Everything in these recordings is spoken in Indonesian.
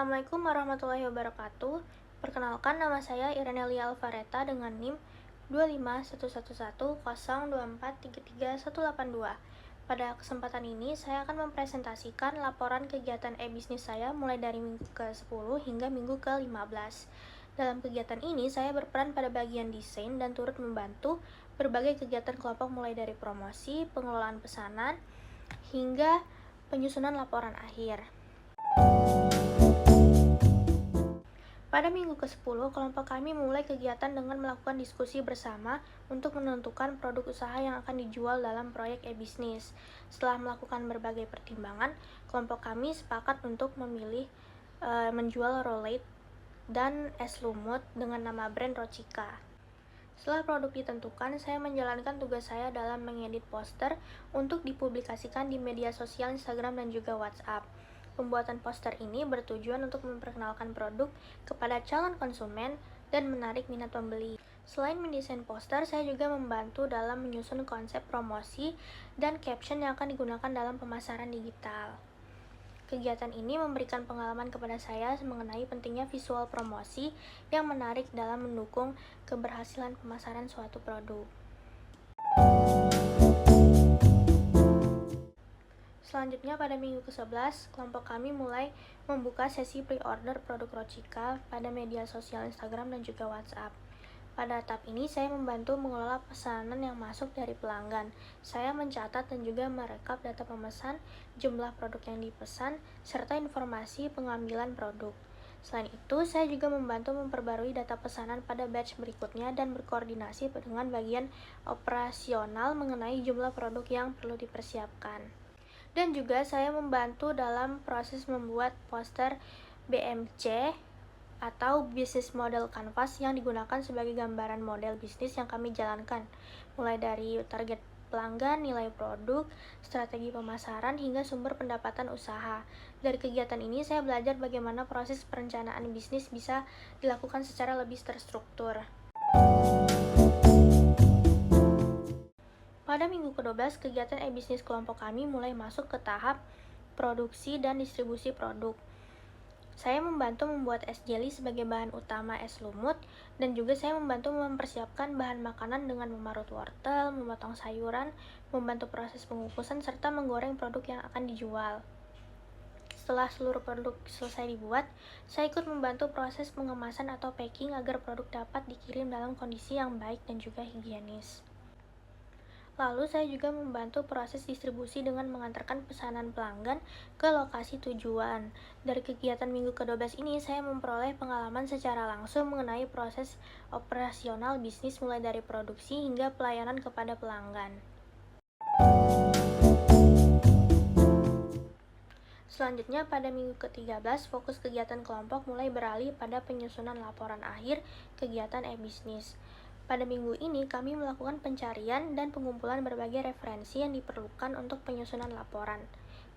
Assalamualaikum warahmatullahi wabarakatuh. Perkenalkan, nama saya Irenelia Alvareta dengan NIM 2511102433182. Pada kesempatan ini, saya akan mempresentasikan laporan kegiatan e-bisnis saya mulai dari minggu ke-10 hingga minggu ke-15. Dalam kegiatan ini, saya berperan pada bagian desain dan turut membantu berbagai kegiatan kelompok mulai dari promosi, pengelolaan pesanan, hingga penyusunan laporan akhir. Pada minggu ke-10, kelompok kami memulai kegiatan dengan melakukan diskusi bersama untuk menentukan produk usaha yang akan dijual dalam proyek e-bisnis. Setelah melakukan berbagai pertimbangan, kelompok kami sepakat untuk memilih menjual Rollate dan es lumut dengan nama brand Rochika. Setelah produk ditentukan, saya menjalankan tugas saya dalam mengedit poster untuk dipublikasikan di media sosial Instagram dan juga WhatsApp. Pembuatan poster ini bertujuan untuk memperkenalkan produk kepada calon konsumen dan menarik minat pembeli. Selain mendesain poster, saya juga membantu dalam menyusun konsep promosi dan caption yang akan digunakan dalam pemasaran digital. Kegiatan ini memberikan pengalaman kepada saya mengenai pentingnya visual promosi yang menarik dalam mendukung keberhasilan pemasaran suatu produk. Selanjutnya, pada minggu ke-11, kelompok kami mulai membuka sesi pre-order produk Rochika pada media sosial Instagram dan juga WhatsApp. Pada tahap ini, saya membantu mengelola pesanan yang masuk dari pelanggan. Saya mencatat dan juga merekap data pemesan, jumlah produk yang dipesan, serta informasi pengambilan produk. Selain itu, saya juga membantu memperbarui data pesanan pada batch berikutnya dan berkoordinasi dengan bagian operasional mengenai jumlah produk yang perlu dipersiapkan. Dan juga saya membantu dalam proses membuat poster BMC atau Business Model Canvas yang digunakan sebagai gambaran model bisnis yang kami jalankan, mulai dari target pelanggan, nilai produk, strategi pemasaran, hingga sumber pendapatan usaha. Dari kegiatan ini, saya belajar bagaimana proses perencanaan bisnis bisa dilakukan secara lebih terstruktur. Pada minggu ke-12, kegiatan e-bisnis kelompok kami mulai masuk ke tahap produksi dan distribusi produk. Saya membantu membuat es jelly sebagai bahan utama es lumut, dan juga saya membantu mempersiapkan bahan makanan dengan memarut wortel, memotong sayuran, membantu proses pengukusan, serta menggoreng produk yang akan dijual. Setelah seluruh produk selesai dibuat, saya ikut membantu proses pengemasan atau packing agar produk dapat dikirim dalam kondisi yang baik dan juga higienis. Lalu saya juga membantu proses distribusi dengan mengantarkan pesanan pelanggan ke lokasi tujuan. Dari kegiatan minggu ke-12 ini, saya memperoleh pengalaman secara langsung mengenai proses operasional bisnis mulai dari produksi hingga pelayanan kepada pelanggan. Selanjutnya, pada minggu ke-13, fokus kegiatan kelompok mulai beralih pada penyusunan laporan akhir kegiatan e-bisnis. Pada minggu ini, kami melakukan pencarian dan pengumpulan berbagai referensi yang diperlukan untuk penyusunan laporan.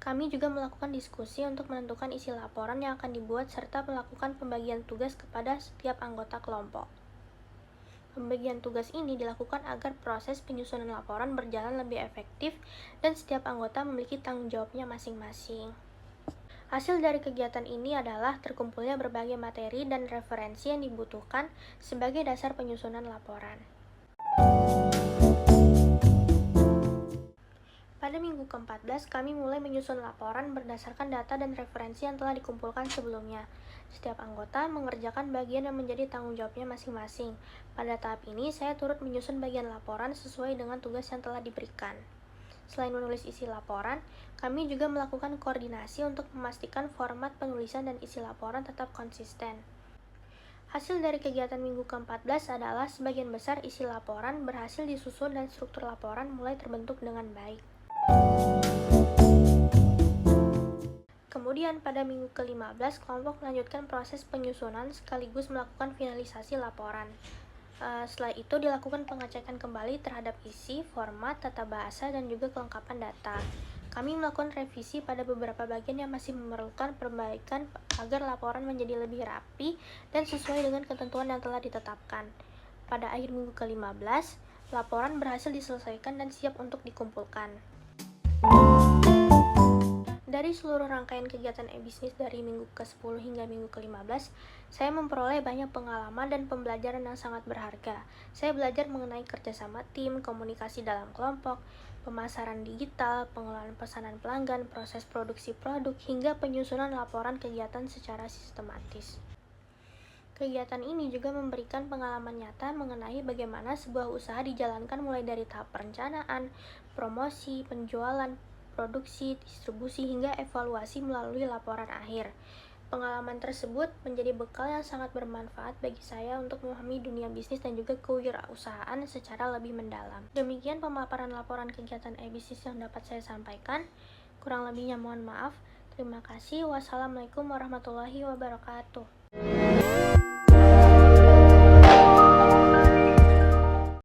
Kami juga melakukan diskusi untuk menentukan isi laporan yang akan dibuat serta melakukan pembagian tugas kepada setiap anggota kelompok. Pembagian tugas ini dilakukan agar proses penyusunan laporan berjalan lebih efektif dan setiap anggota memiliki tanggung jawabnya masing-masing. Hasil dari kegiatan ini adalah terkumpulnya berbagai materi dan referensi yang dibutuhkan sebagai dasar penyusunan laporan. Pada minggu ke-14, kami mulai menyusun laporan berdasarkan data dan referensi yang telah dikumpulkan sebelumnya. Setiap anggota mengerjakan bagian yang menjadi tanggung jawabnya masing-masing. Pada tahap ini, saya turut menyusun bagian laporan sesuai dengan tugas yang telah diberikan. Selain menulis isi laporan, kami juga melakukan koordinasi untuk memastikan format penulisan dan isi laporan tetap konsisten. Hasil dari kegiatan minggu ke-14 adalah sebagian besar isi laporan berhasil disusun dan struktur laporan mulai terbentuk dengan baik. Kemudian pada minggu ke-15, kelompok melanjutkan proses penyusunan sekaligus melakukan finalisasi laporan. Setelah itu dilakukan pengecekan kembali terhadap isi, format, tata bahasa, dan juga kelengkapan data. Kami melakukan revisi pada beberapa bagian yang masih memerlukan perbaikan agar laporan menjadi lebih rapi dan sesuai dengan ketentuan yang telah ditetapkan. Pada akhir minggu ke-15, laporan berhasil diselesaikan dan siap untuk dikumpulkan. Dari Dari seluruh rangkaian kegiatan e-bisnis dari minggu ke-10 hingga minggu ke-15, saya memperoleh banyak pengalaman dan pembelajaran yang sangat berharga. Saya belajar mengenai kerjasama tim, komunikasi dalam kelompok, pemasaran digital, pengelolaan pesanan pelanggan, proses produksi produk, hingga penyusunan laporan kegiatan secara sistematis. Kegiatan ini juga memberikan pengalaman nyata mengenai bagaimana sebuah usaha dijalankan mulai dari tahap perencanaan, promosi, penjualan, produksi, distribusi, hingga evaluasi melalui laporan akhir. Pengalaman tersebut menjadi bekal yang sangat bermanfaat bagi saya untuk memahami dunia bisnis dan juga kewirausahaan secara lebih mendalam. Demikian pemaparan laporan kegiatan e-bisnis yang dapat saya sampaikan. Kurang lebihnya mohon maaf. Terima kasih. Wassalamualaikum warahmatullahi wabarakatuh.